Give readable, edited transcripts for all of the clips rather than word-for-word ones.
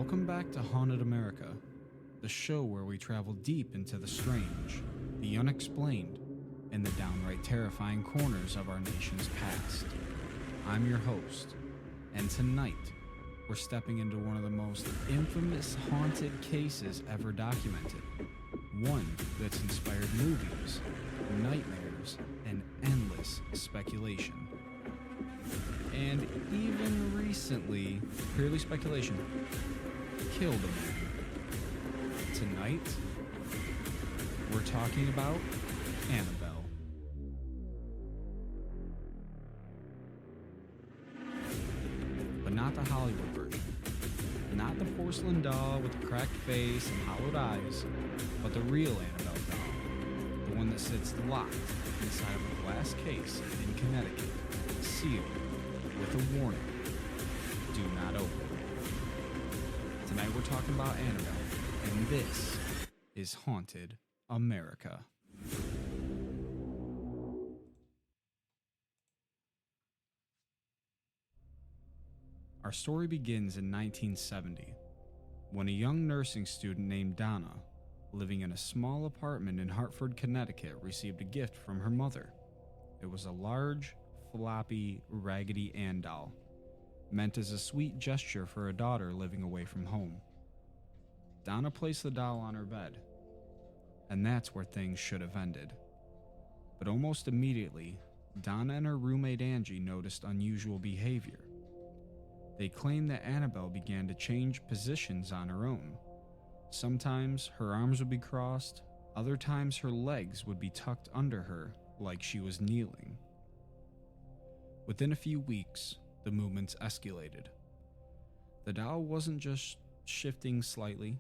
Welcome back to Haunted America, the show where we travel deep into the strange, the unexplained, and the downright terrifying corners of our nation's past. I'm your host, and tonight we're stepping into one of the most infamous haunted cases ever documented. One that's inspired movies, nightmares, and endless speculation. And even recently, purely speculation, killed a man. Tonight, we're talking about Annabelle. But not the Hollywood version. Not the porcelain doll with the cracked face and hollowed eyes, but the real Annabelle doll. The one that sits locked inside of a glass case in Connecticut, sealed with a warning: do not open. Tonight we're talking about Annabelle, and this is Haunted America. Our story begins in 1970, when a young nursing student named Donna, living in a small apartment in Hartford, Connecticut, received a gift from her mother. It was a large, floppy Raggedy Ann doll, meant as a sweet gesture for a daughter living away from home. Donna placed the doll on her bed, and that's where things should have ended. But almost immediately, Donna and her roommate Angie noticed unusual behavior. They claimed that Annabelle began to change positions on her own. Sometimes her arms would be crossed, other times her legs would be tucked under her like she was kneeling. Within a few weeks, the movements escalated. The doll wasn't just shifting slightly,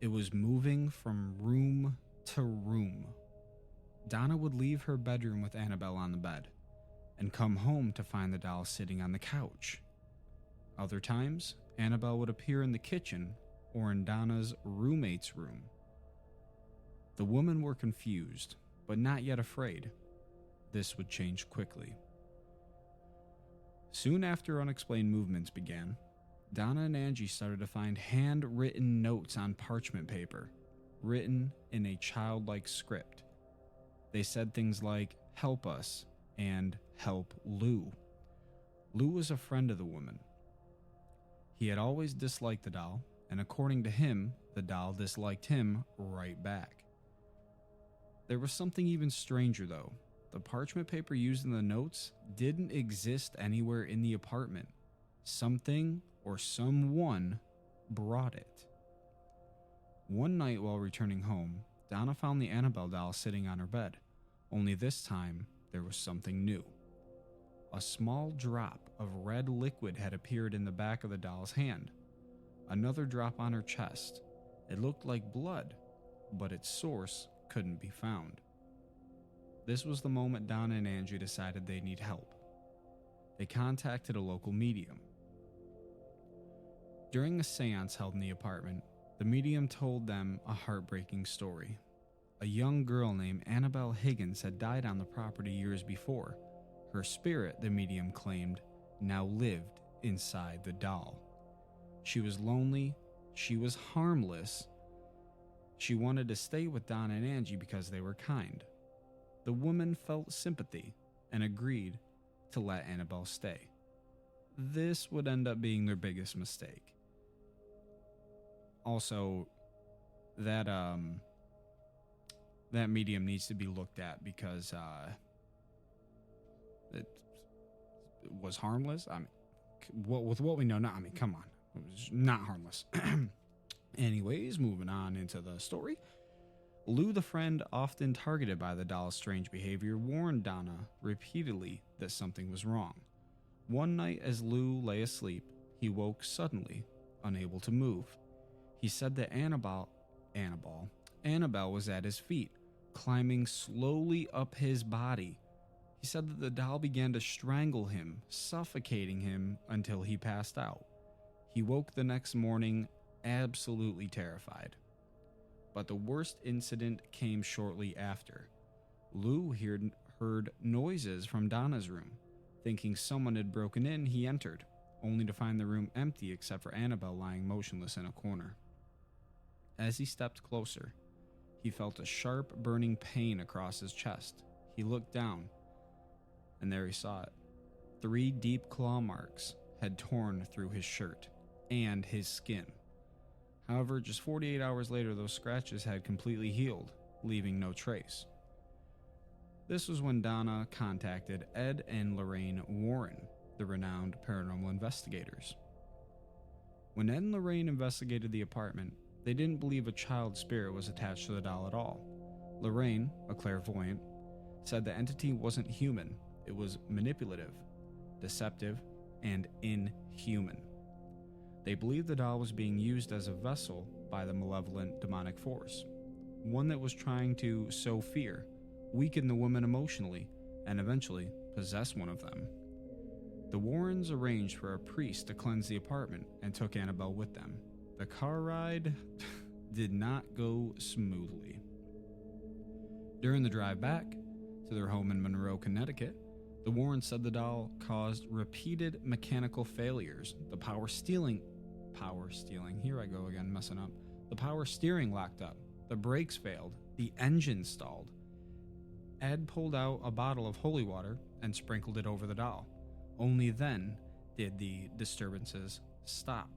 it was moving from room to room. Donna would leave her bedroom with Annabelle on the bed, and come home to find the doll sitting on the couch. Other times, Annabelle would appear in the kitchen or in Donna's roommate's room. The women were confused, but not yet afraid. This would change quickly. Soon after unexplained movements began, Donna and Angie started to find handwritten notes on parchment paper, written in a childlike script. They said things like, "Help us," and "Help Lou." Lou was a friend of the woman. He had always disliked the doll, and according to him, the doll disliked him right back. There was something even stranger though. The parchment paper used in the notes didn't exist anywhere in the apartment. Something or someone brought it. One night while returning home, Donna found the Annabelle doll sitting on her bed, only this time there was something new. A small drop of red liquid had appeared in the back of the doll's hand. Another drop on her chest. It looked like blood, but its source couldn't be found. This was the moment Donna and Angie decided they need help. They contacted a local medium. During a seance held in the apartment, the medium told them a heartbreaking story. A young girl named Annabelle Higgins had died on the property years before. Her spirit, the medium claimed, now lived inside the doll. She was lonely, she was harmless. She wanted to stay with Donna and Angie because they were kind. The woman felt sympathy and agreed to let Annabelle stay. This would end up being their biggest mistake. Also, that medium needs to be looked at because it was harmless. I mean, with what we know now, I mean, come on. It was not harmless. Anyways, moving on into the story. Lou, the friend often targeted by the doll's strange behavior, warned Donna repeatedly that something was wrong. One night as Lou lay asleep, he woke suddenly, unable to move. He said that Annabelle was at his feet, climbing slowly up his body. He said that the doll began to strangle him, suffocating him until he passed out. He woke the next morning absolutely terrified. But the worst incident came shortly after. Lou heard noises from Donna's room. Thinking someone had broken in, he entered. only to find the room empty except for Annabelle lying motionless in a corner. As he stepped closer, he felt a sharp, burning pain across his chest. He looked down, and there he saw it. 3 deep claw marks had torn through his shirt and his skin. However, just 48 hours later, those scratches had completely healed, leaving no trace. This was when Donna contacted Ed and Lorraine Warren, the renowned paranormal investigators. When Ed and Lorraine investigated the apartment, they didn't believe a child spirit was attached to the doll at all. Lorraine, a clairvoyant, said the entity wasn't human. It was manipulative, deceptive, and inhuman. They believed the doll was being used as a vessel by the malevolent demonic force, one that was trying to sow fear, weaken the woman emotionally, and eventually possess one of them. The Warrens arranged for a priest to cleanse the apartment and took Annabelle with them. The car ride did not go smoothly. During the drive back to their home in Monroe, Connecticut, the Warrens said the doll caused repeated mechanical failures. The power steering, here I go again, messing up. The power steering locked up. The brakes failed. The engine stalled. Ed pulled out a bottle of holy water and sprinkled it over the doll. Only then did the disturbances stop.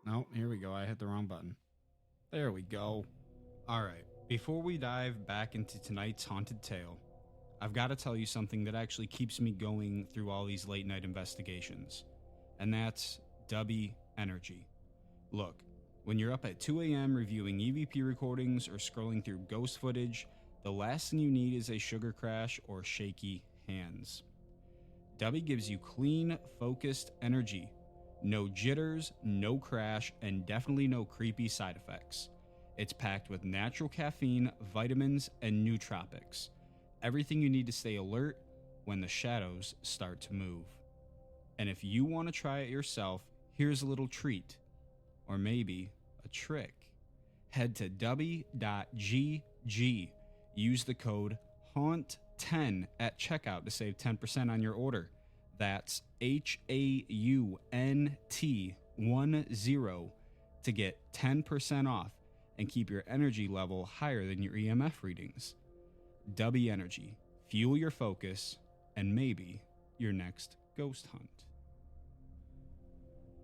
No, here we go. I hit the wrong button. There we go. Alright, before we dive back into tonight's haunted tale, I've got to tell you something that actually keeps me going through all these late night investigations, and that's Dubby energy. Look, when you're up at 2 a.m. reviewing EVP recordings or scrolling through ghost footage, the last thing you need is a sugar crash or shaky hands. Dubby gives you clean, focused energy. No jitters, no crash, and definitely no creepy side effects. It's packed with natural caffeine, vitamins, and nootropics. Everything you need to stay alert when the shadows start to move. And if you want to try it yourself, here's a little treat. Or maybe a trick. Head to dubby.gg. Use the code HAUNT10 at checkout to save 10% on your order. That's HAUNT10 to get 10% off and keep your energy level higher than your EMF readings. Dubby Energy. Fuel your focus and maybe your next ghost hunt.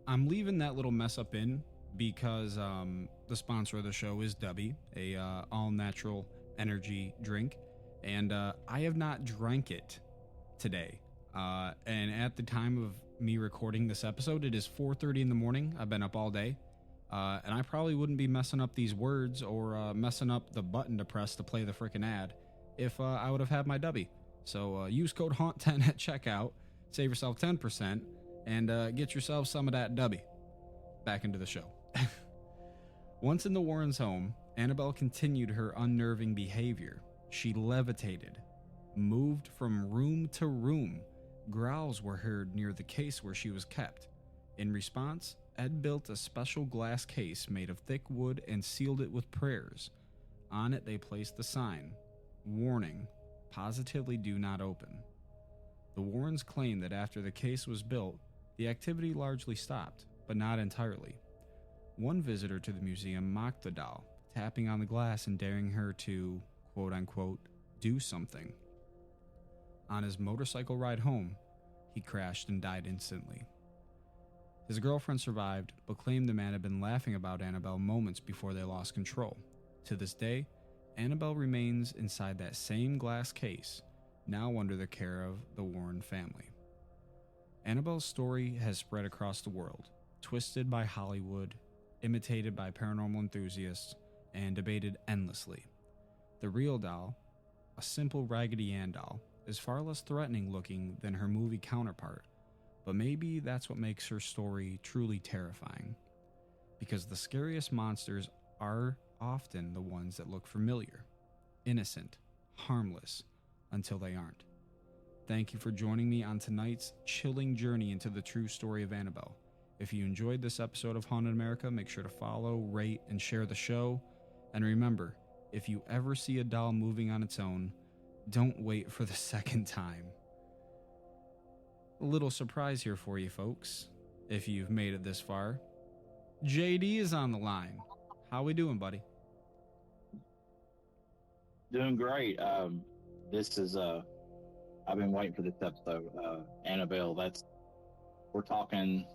I'm leaving that little mess up in because the sponsor of the show is Dubby, a all-natural energy drink, and I have not drank it today. And at the time of me recording this episode, it is 4:30 in the morning. I've been up all day, and I probably wouldn't be messing up these words or messing up the button to press to play the frickin' ad if I would have had my Dubby. So use code HAUNT10 at checkout, save yourself 10%, and get yourself some of that Dubby. Back into the show. Once in the Warrens' home, Annabelle continued her unnerving behavior. She levitated, moved from room to room. Growls were heard near the case where she was kept. In response, Ed built a special glass case made of thick wood and sealed it with prayers. On it they placed the sign, "Warning, positively do not open." The Warrens claimed that after the case was built, the activity largely stopped, but not entirely. One visitor to the museum mocked the doll, tapping on the glass and daring her to, quote-unquote, do something. On his motorcycle ride home, he crashed and died instantly. His girlfriend survived, but claimed the man had been laughing about Annabelle moments before they lost control. To this day, Annabelle remains inside that same glass case, now under the care of the Warren family. Annabelle's story has spread across the world, twisted by Hollywood, imitated by paranormal enthusiasts, and debated endlessly. The real doll, a simple Raggedy Ann doll, is far less threatening looking than her movie counterpart, but maybe that's what makes her story truly terrifying. Because the scariest monsters are often the ones that look familiar, innocent, harmless, until they aren't. Thank you for joining me on tonight's chilling journey into the true story of Annabelle. If you enjoyed this episode of Haunted America, make sure to follow, rate, and share the show. And remember, if you ever see a doll moving on its own, don't wait for the second time. A little surprise here for you folks, if you've made it this far. JD is on the line. How we doing, buddy? Doing great. This is I've been waiting for this episode. Annabelle, we're talking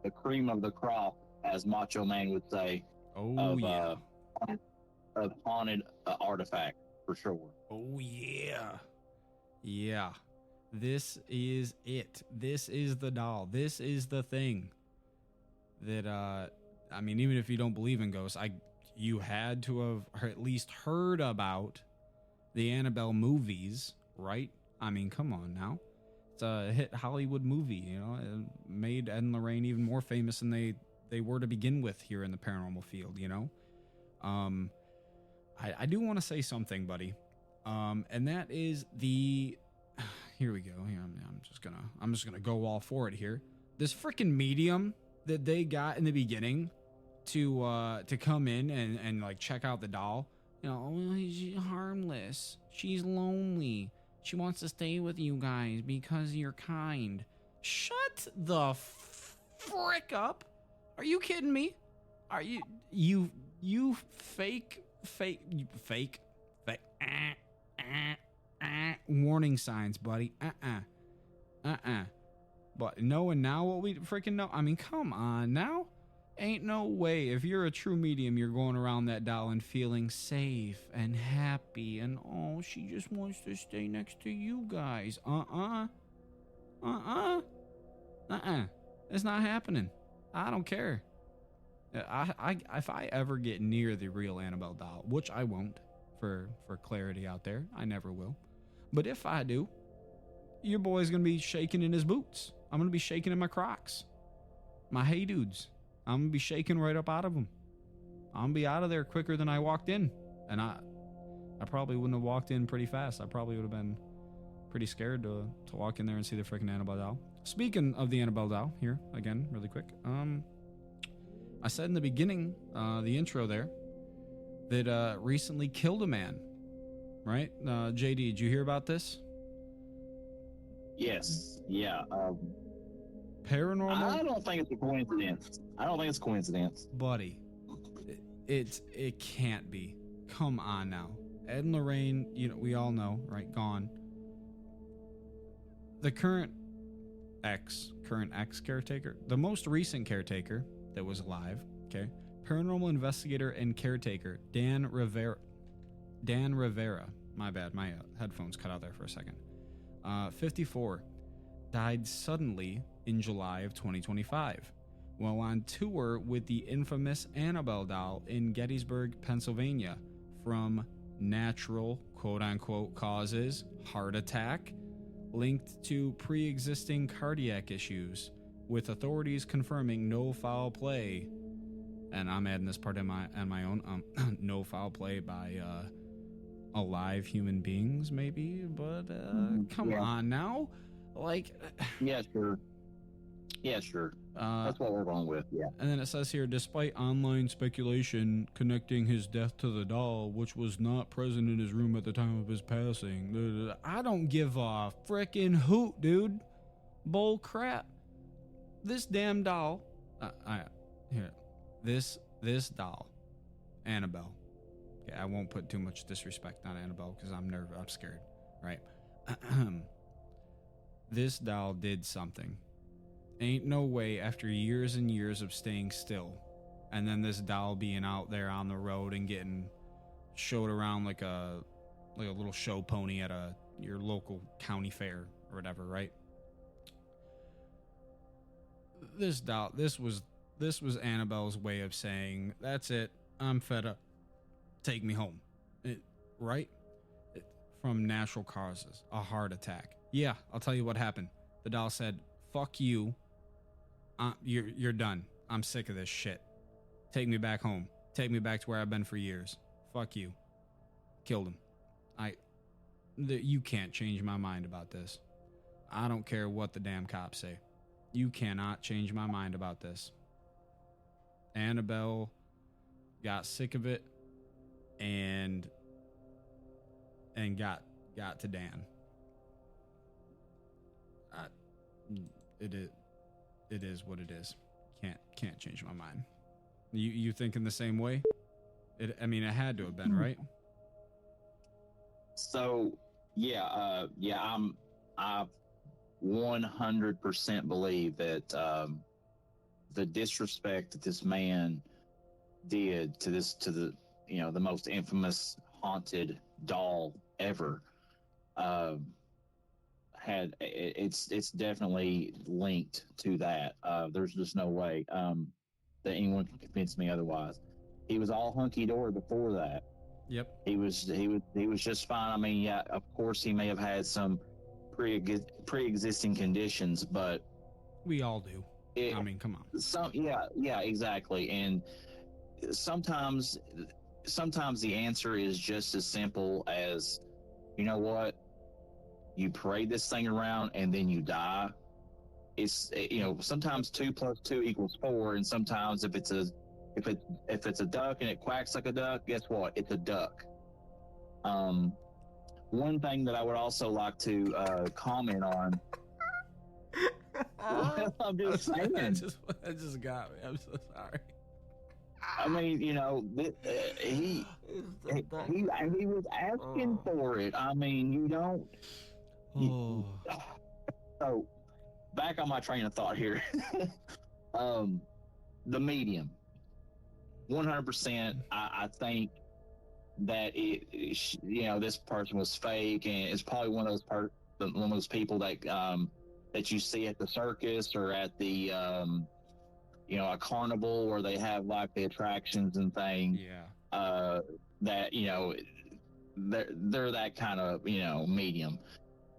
the cream of the crop, as Macho Man would say. Oh, yeah. Of haunted artifact, for sure. Oh, yeah. Yeah. This is it. This is the doll. This is the thing that, I mean, even if you don't believe in ghosts, you had to have at least heard about the Annabelle movies, right? I mean, come on now. It's a hit Hollywood movie, you know, it made Ed and Lorraine even more famous than they were to begin with here in the paranormal field, you know? I do want to say something, buddy. And that is here we go. Yeah, I'm just gonna go all for it here. This freaking medium that they got in the beginning to come in and like check out the doll. You know, oh, she's harmless. She's lonely. She wants to stay with you guys because you're kind. Shut the frick up. Are you kidding me? Are you fake warning signs, buddy. But knowing now what we freaking know, I mean, come on now. Ain't no way, if you're a true medium, you're going around that doll and feeling safe and happy and, oh, she just wants to stay next to you guys. It's not happening. I don't care. If I ever get near the real Annabelle doll, which I won't, for clarity out there, I never will. But if I do, your boy's gonna be shaking in his boots. I'm gonna be shaking in my Crocs, my Hey Dudes. I'm gonna be shaking right up out of them. I'm gonna be out of there quicker than I walked in, and I probably wouldn't have walked in pretty fast. I probably would have been pretty scared to walk in there and see the freaking Annabelle doll. Speaking of the Annabelle doll, here again, really quick. I said in the beginning, the intro there, that recently killed a man, right? JD, did you hear about this? Yes. Yeah. Paranormal? I don't think it's a coincidence. Buddy, it can't be. Come on now. Ed and Lorraine, you know, we all know, right? Gone. The current ex caretaker, the most recent caretaker that was alive, okay? Paranormal investigator and caretaker Dan Rivera. My bad, my headphones cut out there for a second. 54, died suddenly in July of 2025 while on tour with the infamous Annabelle doll in Gettysburg, Pennsylvania, from natural, quote-unquote, causes, heart attack, linked to pre-existing cardiac issues, with authorities confirming no foul play. And I'm adding this part in my own, no foul play by alive human beings, maybe, but come on now. Like, yeah, sure. That's what we're going with, yeah. And then it says here, despite online speculation connecting his death to the doll, which was not present in his room at the time of his passing, I don't give a frickin' hoot, dude. Bull crap. This damn doll, this doll, Annabelle. Okay, I won't put too much disrespect on Annabelle because I'm nervous. I'm scared, right? This doll did something. Ain't no way after years and years of staying still, and then this doll being out there on the road and getting showed around like a little show pony at your local county fair or whatever, right? This doll, this was Annabelle's way of saying, that's it, I'm fed up, take me home, right? From natural causes, a heart attack. Yeah, I'll tell you what happened. The doll said, fuck you, you're done, I'm sick of this shit, take me back home, take me back to where I've been for years, fuck you. Killed him. You can't change my mind about this. I don't care what the damn cops say. You cannot change my mind about this. Annabelle got sick of it and got to Dan. It is what it is. Can't change my mind. You thinking the same way? It had to have been, right? So I 100% believe that the disrespect that this man did to the the most infamous haunted doll ever it's definitely linked to that. There's just no way that anyone can convince me otherwise. He was all hunky dory before that. Yep. He was just fine. I mean, yeah, of course he may have had some pre-existing conditions, but we all do. I mean, come on. Yeah, exactly. And sometimes the answer is just as simple as, you know what, you parade this thing around and then you die. It's sometimes 2 + 2 = 4, and sometimes if it's a duck and it quacks like a duck, guess what? It's a duck. One thing that I would also like to comment on. I'm just saying. It just got me. I'm so sorry. I mean, he was asking for it. I mean, you don't. So, back on my train of thought here. The medium. 100%. I think that this person was fake, and it's probably one of those people that you see at the circus or at the a carnival where they have like the attractions and things. Yeah. That they're that kind of medium.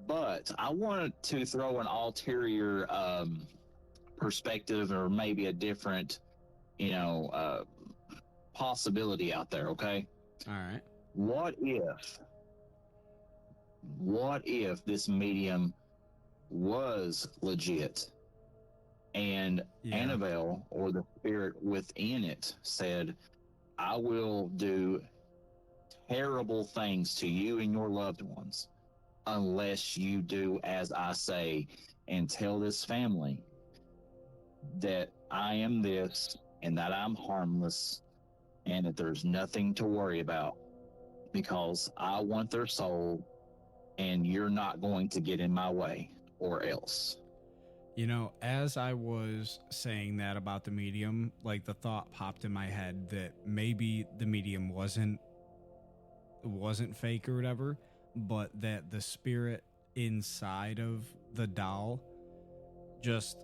But I wanted to throw an ulterior perspective, or maybe a different possibility out there. Okay. All right. What if this medium was legit, and Annabelle, or the spirit within it, said, I will do terrible things to you and your loved ones unless you do as I say and tell this family that I am this and that I'm harmless and that there's nothing to worry about because I want their soul and you're not going to get in my way or else. As I was saying that about the medium, like the thought popped in my head that maybe the medium wasn't fake or whatever, but that the spirit inside of the doll just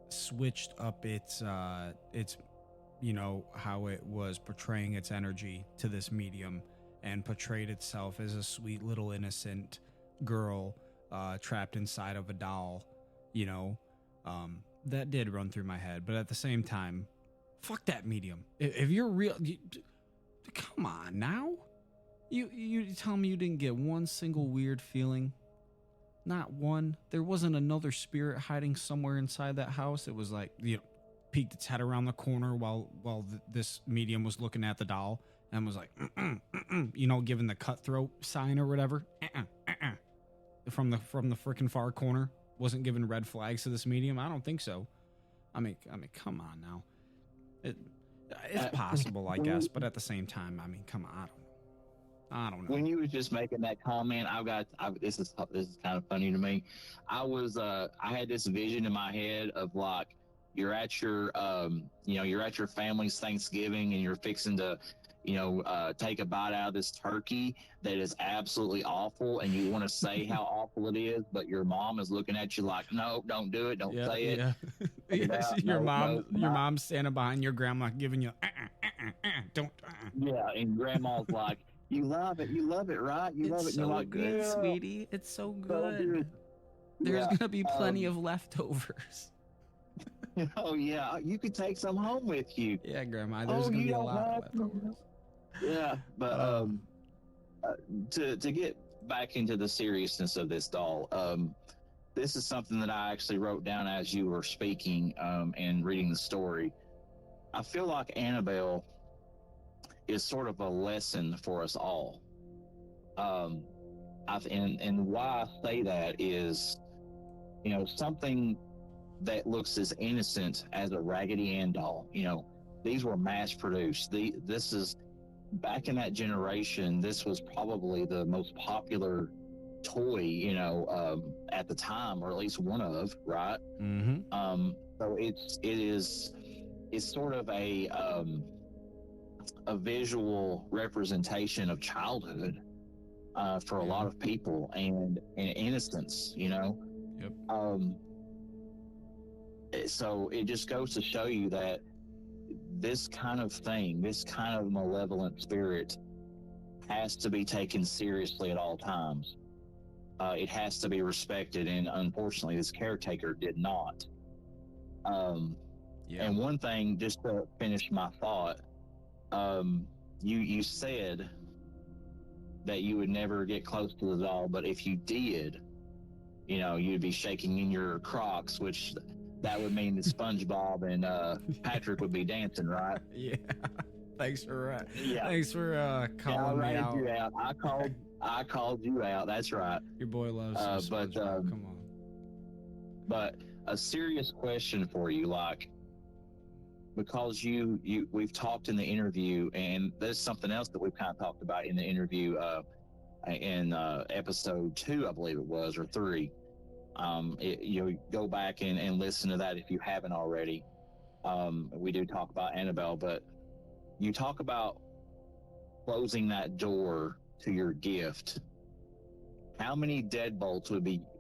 switched up its how it was portraying its energy to this medium and portrayed itself as a sweet little innocent girl trapped inside of a doll. That did run through my head, but at the same time, fuck that medium. If you're real, come on now. You tell me you didn't get one single weird feeling? Not one. There wasn't another spirit hiding somewhere inside that house. It was like, peeked its head around the corner while this medium was looking at the doll and was like, giving the cutthroat sign or whatever. From the freaking far corner. Wasn't giving red flags to this medium. I don't think so. I mean, come on now. It's possible, I guess, but at the same time, I mean, come on. I don't know. When you were just making that comment, this is kind of funny to me. I had this vision in my head of like, you're at your family's Thanksgiving and you're fixing to, take a bite out of this turkey that is absolutely awful, and you want to say how awful it is, but your mom is looking at you like, no, don't do it, don't say it. Yes, your mom's standing behind your grandma giving you, don't. Yeah, and grandma's like, you love it, right? You love it. It's so like, good, yeah. sweetie. It's so good. There's gonna be plenty of leftovers. Oh yeah, you could take some home with you. Yeah, Grandma. There's gonna be a lot of leftovers. Yeah, but to get back into the seriousness of this doll, this is something that I actually wrote down as you were speaking and reading the story. I feel like Annabelle is sort of a lesson for us all. Um, and why I say that is, something that looks as innocent as a Raggedy Ann doll. These were mass produced. This is back in that generation. This was probably the most popular toy, at the time, or at least one of, right? Mm-hmm. So it's sort of a visual representation of childhood for a lot of people, and innocence. Yep. So it just goes to show you that this kind of thing, this kind of malevolent spirit, has to be taken seriously at all times. It has to be respected, and unfortunately, this caretaker did not. And one thing, just to finish my thought, you said that you would never get close to the doll, but if you did, you'd be shaking in your Crocs, which that would mean that SpongeBob and Patrick would be dancing, right? Yeah. Thanks for calling me out. You out. I called you out. That's right. Your boy loves some SpongeBob. Come on. But a serious question for you, like, because we've talked in the interview, and there's something else that we've kind of talked about in the interview in episode 2, I believe it was, or 3. You go back and listen to that if you haven't already. We do talk about Annabelle, but you talk about closing that door to your gift. How many deadbolts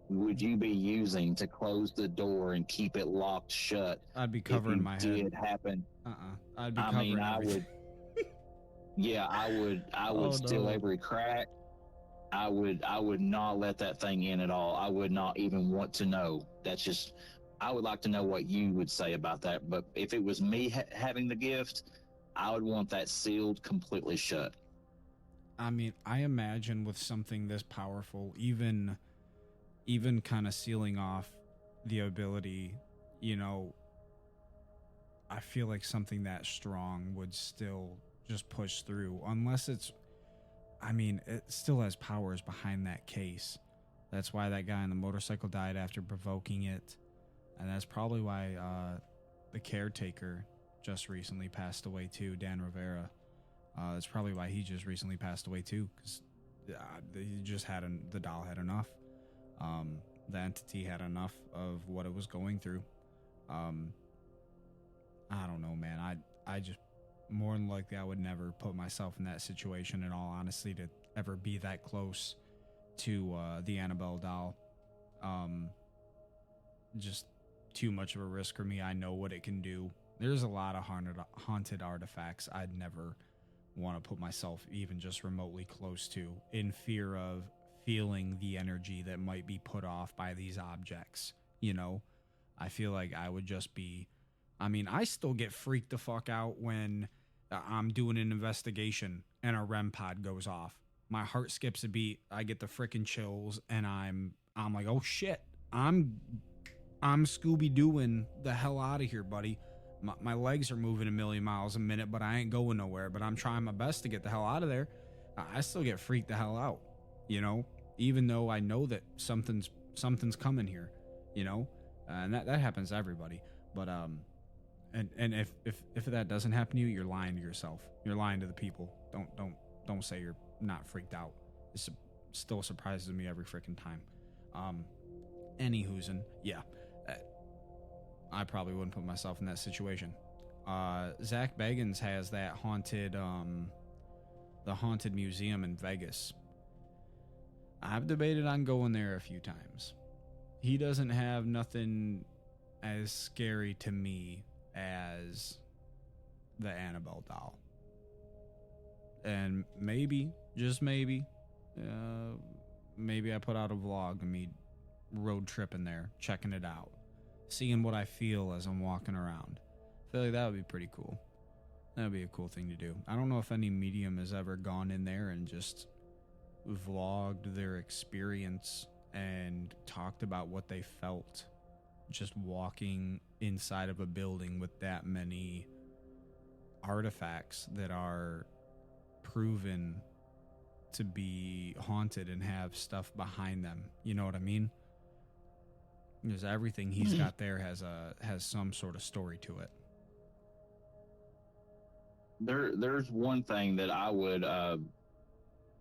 would you be using to close the door and keep it locked shut? I'd be covering my head. Did happen? I'd be covering everything. I would steal every crack. I would not let that thing in at all. I would not even want to know. I would like to know what you would say about that. But if it was me having the gift, I would want that sealed completely shut. I mean, I imagine with something this powerful, even kind of sealing off the ability, I feel like something that strong would still just push through, unless it still has powers behind that case. That's why that guy on the motorcycle died after provoking it. And that's probably why the caretaker just recently passed away too, Dan Rivera. That's probably why he just recently passed away too, because the doll had enough. The entity had enough of what it was going through. I don't know, man. I just, more than likely, I would never put myself in that situation, in all honesty, to ever be that close to the Annabelle doll. Just too much of a risk for me. I know what it can do. There's a lot of haunted artifacts I'd never want to put myself even just remotely close to, in fear of feeling the energy that might be put off by these objects. I feel like I would just be, I still get freaked the fuck out when I'm doing an investigation and a REM pod goes off. My heart skips a beat. I get the freaking chills, and I'm like, oh shit, I'm Scooby-Dooing the hell out of here, buddy. My legs are moving a million miles a minute, but I ain't going nowhere. But I'm trying my best to get the hell out of there. I still get freaked the hell out, even though I know that something's coming here, and that happens to everybody. But and if that doesn't happen to you, you're lying to yourself. You're lying to the people. Don't say you're not freaked out. It still surprises me every freaking time. Anywhoozin', yeah. I probably wouldn't put myself in that situation. Zach Bagans has that the haunted museum in Vegas. I've debated on going there a few times. He doesn't have nothing as scary to me as the Annabelle doll. And maybe, just maybe I put out a vlog of me road tripping there, checking it out, seeing what I feel as I'm walking around. I feel like that would be pretty cool. That would be a cool thing to do. I don't know if any medium has ever gone in there and just vlogged their experience and talked about what they felt just walking inside of a building with that many artifacts that are proven to be haunted and have stuff behind them. You know what I mean? Because everything he's got there has some sort of story to it. There's one thing that I would,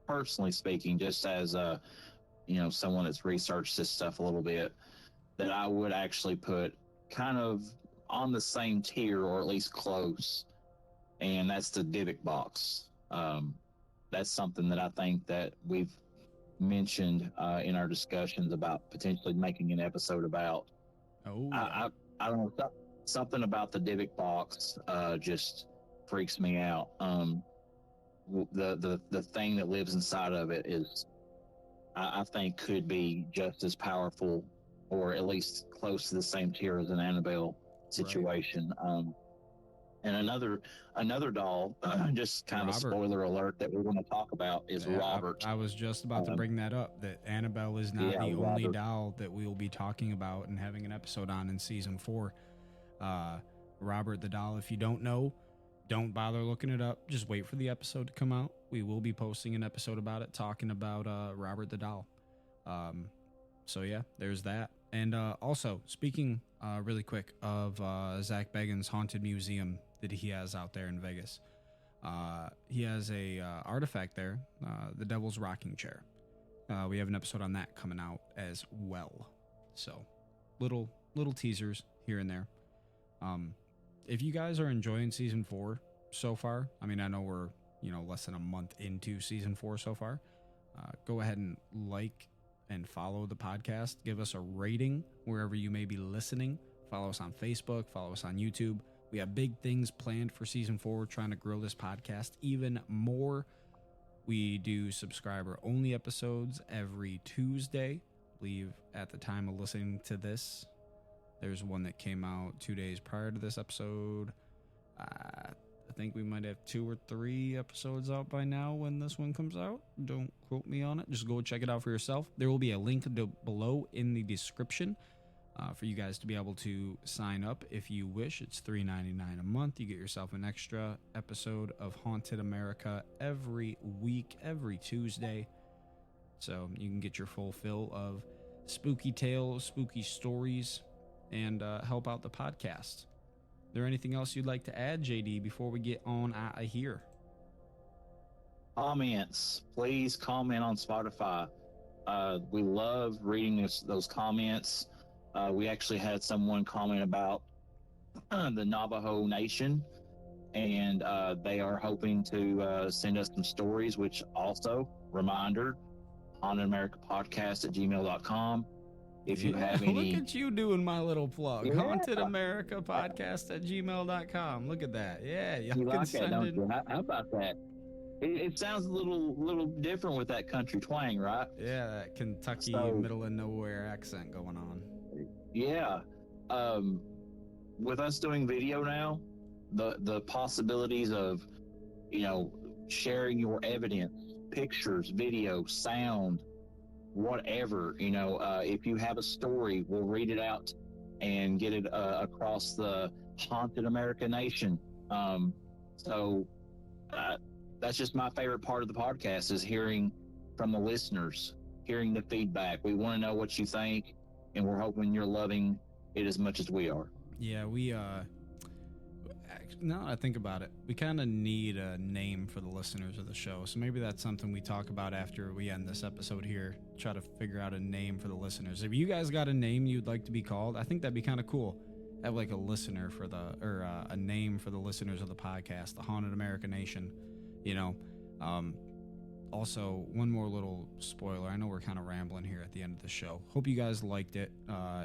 personally speaking, just as someone that's researched this stuff a little bit, that I would actually put kind of on the same tier, or at least close, and that's the Dybbuk box. That's something that I think that we've mentioned in our discussions about potentially making an episode about. Oh, yeah. I don't know, something about the Dybbuk box just freaks me out. The thing that lives inside of it is, I think, could be just as powerful, or at least close to the same tier as an Annabelle situation. Right. And another doll, just kind of spoiler alert, that we're going to talk about is Robert. I was just about to bring that up, that Annabelle is not the only doll that we will be talking about and having an episode on in season 4. Robert the doll, if you don't know, don't bother looking it up. Just wait for the episode to come out. We will be posting an episode about it, talking about Robert the doll. So yeah, there's that. And also, speaking really quick of Zach Bagans' Haunted Museum that he has out there in Vegas, he has a artifact there, the Devil's Rocking Chair. We have an episode on that coming out as well. So little teasers here and there. If you guys are enjoying season 4 so far, I mean, I know we're less than a month into season 4 so far. Go ahead and like and follow the podcast. Give us a rating wherever you may be listening. Follow us on Facebook. Follow us on YouTube. We have big things planned for season 4. We're trying to grow this podcast even more. We do subscriber-only episodes every Tuesday. I believe at the time of listening to this, there's one that came out 2 days prior to this episode. I think we might have 2 or 3 episodes out by now when this one comes out. Don't quote me on it. Just go check it out for yourself. There will be a link below in the description for you guys to be able to sign up if you wish. It's $3.99 a month. You get yourself an extra episode of Haunted America every week, every Tuesday. So you can get your full fill of spooky tales, spooky stories, and help out the podcast. Is there anything else you'd like to add, JD, before we get on out of here? Comments. Please comment on Spotify. We love reading those comments. We actually had someone comment about the Navajo Nation, and they are hoping to send us some stories, which also, reminder, hauntedamericapodcast@gmail.com. If you have any... Look at you doing my little plug. Yeah. Hauntedamericapodcast@gmail.com. Look at that. Yeah, you like that, don't you? How about that? It sounds a little different with that country twang, right? Yeah, that Kentucky middle of nowhere accent going on. Yeah. With us doing video now, the possibilities of, sharing your evidence, pictures, video, sound, whatever, if you have a story, we'll read it out and get it across the Haunted America Nation. That's just my favorite part of the podcast, is hearing from the listeners, hearing the feedback. We want to know what you think, and we're hoping you're loving it as much as we are. Yeah, we now that I think about it, we kind of need a name for the listeners of the show. So maybe that's something we talk about after we end this episode here. Try to figure out a name for the listeners. If you guys got a name you'd like to be called, I think that'd be kind of cool. Have like a listener for a name for the listeners of the podcast, the Haunted America Nation. Also, one more little spoiler. I know we're kind of rambling here at the end of the show. Hope you guys liked it.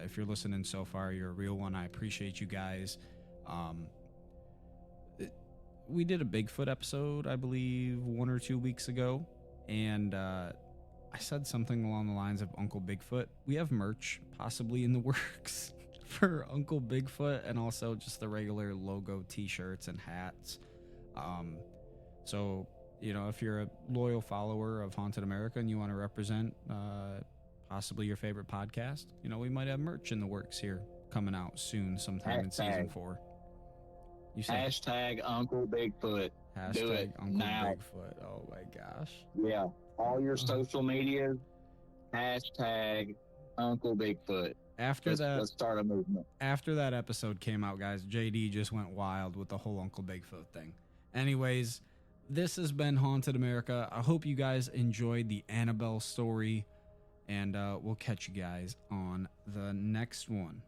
If you're listening so far, you're a real one. I appreciate you guys. We did a Bigfoot episode, I believe, 1 or 2 weeks ago, and I said something along the lines of Uncle Bigfoot. We have merch possibly in the works for Uncle Bigfoot, and also just the regular logo t-shirts and hats. So, if you're a loyal follower of Haunted America and you want to represent possibly your favorite podcast, we might have merch in the works here coming out soon, sometime in season 4. Hashtag Uncle Bigfoot. Do it Uncle now. Bigfoot. Oh my gosh. Yeah. All your social media, hashtag Uncle Bigfoot. Let's start a movement. After that episode came out, guys, JD just went wild with the whole Uncle Bigfoot thing. Anyways, this has been Haunted America. I hope you guys enjoyed the Annabelle story, and we'll catch you guys on the next one.